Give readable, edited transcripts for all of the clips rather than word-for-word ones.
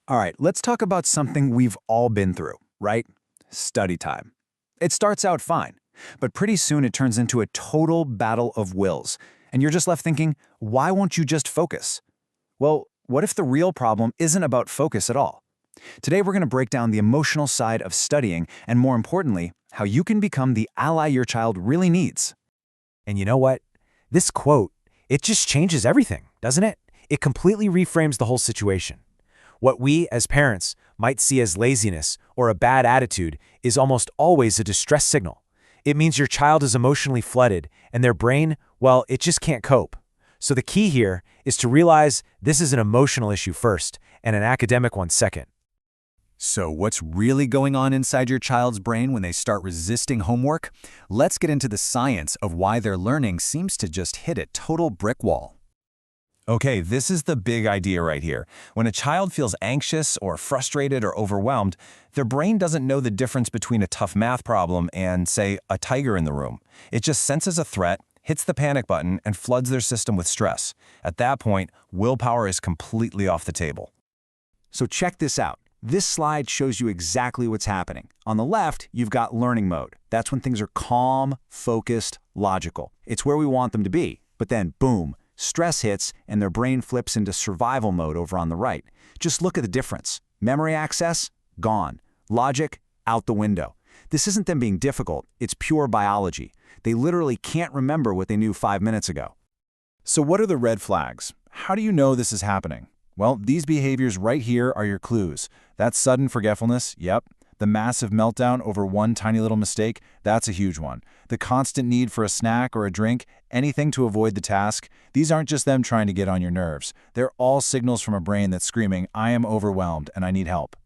All right, let's talk about something we've all been through, right? Study time. It starts out fine, but pretty soon it turns into a total battle of wills, and you're just left thinking, why won't you just focus? Well, what if the real problem isn't about focus at all? Today we're going to break down the emotional side of studying, and more importantly, how you can become the ally your child really needs. And you know what? This quote, it just changes everything, doesn't it? It completely reframes the whole situation. What we, as parents, might see as laziness or a bad attitude is almost always a distress signal. It means your child is emotionally flooded, and their brain, well, it just can't cope. So the key here is to realize this is an emotional issue first, and an academic one second. So what's really going on inside your child's brain when they start resisting homework? Let's get into the science of why their learning seems to just hit a total brick wall. Okay, this is the big idea right here. When a child feels anxious or frustrated or overwhelmed, their brain doesn't know the difference between a tough math problem and, say, a tiger in the room. It just senses a threat, hits the panic button, and floods their system with stress. At that point, willpower is completely off the table. So check this out. This slide shows you exactly what's happening. On the left, you've got learning mode. That's when things are calm, focused, logical. It's where we want them to be. But then, boom, stress hits and their brain flips into survival mode over on the right. Just look at the difference. Memory access? Gone. Logic? Out the window. This isn't them being difficult, it's pure biology. They literally can't remember what they knew 5 minutes ago. So what are the red flags? How do you know this is happening? Well, these behaviors right here are your clues. That sudden forgetfulness, yep. The massive meltdown over one tiny little mistake, that's a huge one. The constant need for a snack or a drink, anything to avoid the task, these aren't just them trying to get on your nerves. They're all signals from a brain that's screaming, I am overwhelmed and I need help.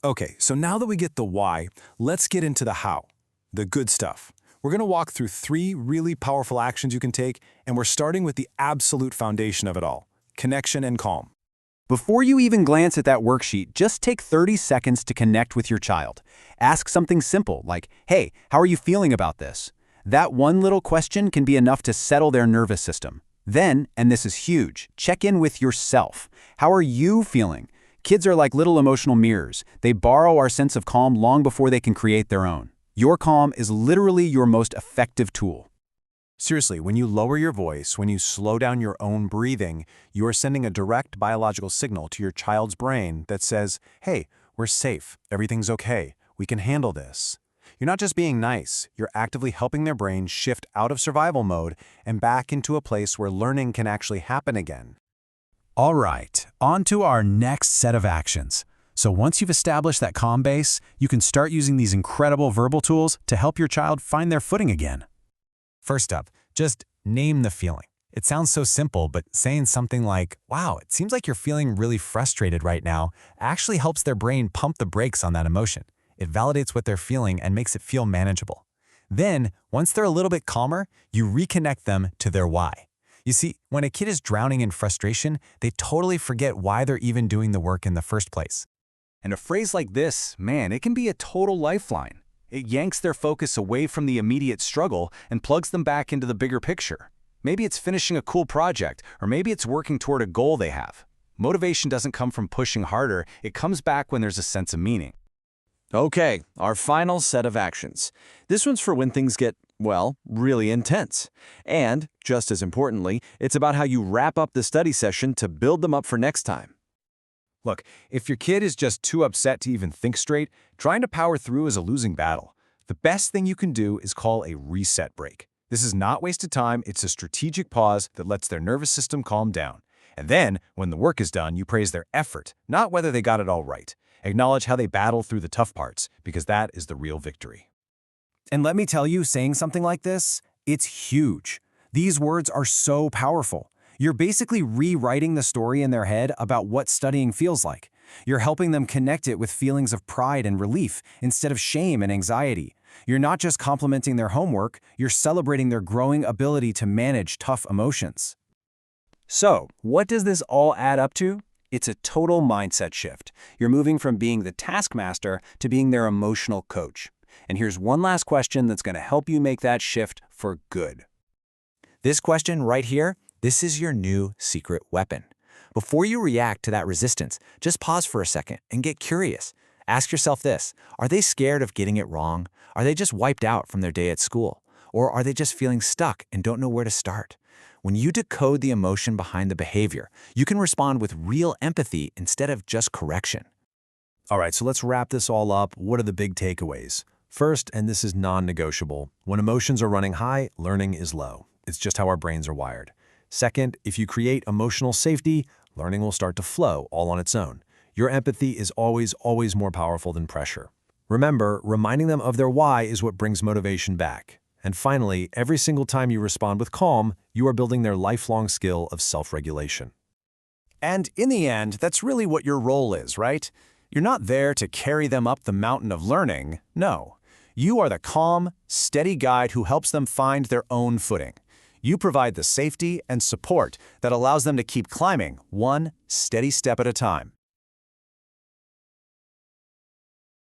Okay, so now that we get the why, let's get into the how, the good stuff. We're going to walk through 3 really powerful actions you can take, and we're starting with the absolute foundation of it all, connection and calm. Before you even glance at that worksheet, just take 30 seconds to connect with your child. Ask something simple like, hey, how are you feeling about this? That one little question can be enough to settle their nervous system. Then, and this is huge, check in with yourself. How are you feeling? Kids are like little emotional mirrors. They borrow our sense of calm long before they can create their own. Your calm is literally your most effective tool. Seriously, when you lower your voice, when you slow down your own breathing, you are sending a direct biological signal to your child's brain that says, hey, we're safe, everything's okay, we can handle this. You're not just being nice, you're actively helping their brain shift out of survival mode and back into a place where learning can actually happen again. All right, on to our next set of actions. So once you've established that calm base, you can start using these incredible verbal tools to help your child find their footing again. First up, just name the feeling. It sounds so simple, but saying something like, wow, it seems like you're feeling really frustrated right now, actually helps their brain pump the brakes on that emotion. It validates what they're feeling and makes it feel manageable. Then, once they're a little bit calmer, you reconnect them to their why. You see, when a kid is drowning in frustration, they totally forget why they're even doing the work in the first place. And a phrase like this, man, it can be a total lifeline. It yanks their focus away from the immediate struggle and plugs them back into the bigger picture. Maybe it's finishing a cool project, or maybe it's working toward a goal they have. Motivation doesn't come from pushing harder, it comes back when there's a sense of meaning. Okay, our final set of actions. This one's for when things get, well, really intense. And, just as importantly, it's about how you wrap up the study session to build them up for next time. Look, if your kid is just too upset to even think straight, trying to power through is a losing battle. The best thing you can do is call a reset break. This is not wasted time, it's a strategic pause that lets their nervous system calm down. And then, when the work is done, you praise their effort, not whether they got it all right. Acknowledge how they battle through the tough parts, because that is the real victory. And let me tell you, saying something like this, it's huge. These words are so powerful. You're basically rewriting the story in their head about what studying feels like. You're helping them connect it with feelings of pride and relief instead of shame and anxiety. You're not just complimenting their homework, you're celebrating their growing ability to manage tough emotions. So, what does this all add up to? It's a total mindset shift. You're moving from being the taskmaster to being their emotional coach. And here's one last question that's going to help you make that shift for good. This question right here, this is your new secret weapon. Before you react to that resistance, just pause for a second and get curious. Ask yourself this: are they scared of getting it wrong? Are they just wiped out from their day at school? Or are they just feeling stuck and don't know where to start? When you decode the emotion behind the behavior, you can respond with real empathy instead of just correction. All right, so let's wrap this all up. What are the big takeaways? First, and this is non-negotiable, when emotions are running high, learning is low. It's just how our brains are wired. Second, if you create emotional safety, learning will start to flow all on its own. Your empathy is always more powerful than pressure. Remember, reminding them of their why is what brings motivation back. And finally, every single time you respond with calm, you are building their lifelong skill of self-regulation. And in the end, that's really what your role is, right? You're not there to carry them up the mountain of learning, no. You are the calm, steady guide who helps them find their own footing. You provide the safety and support that allows them to keep climbing one steady step at a time.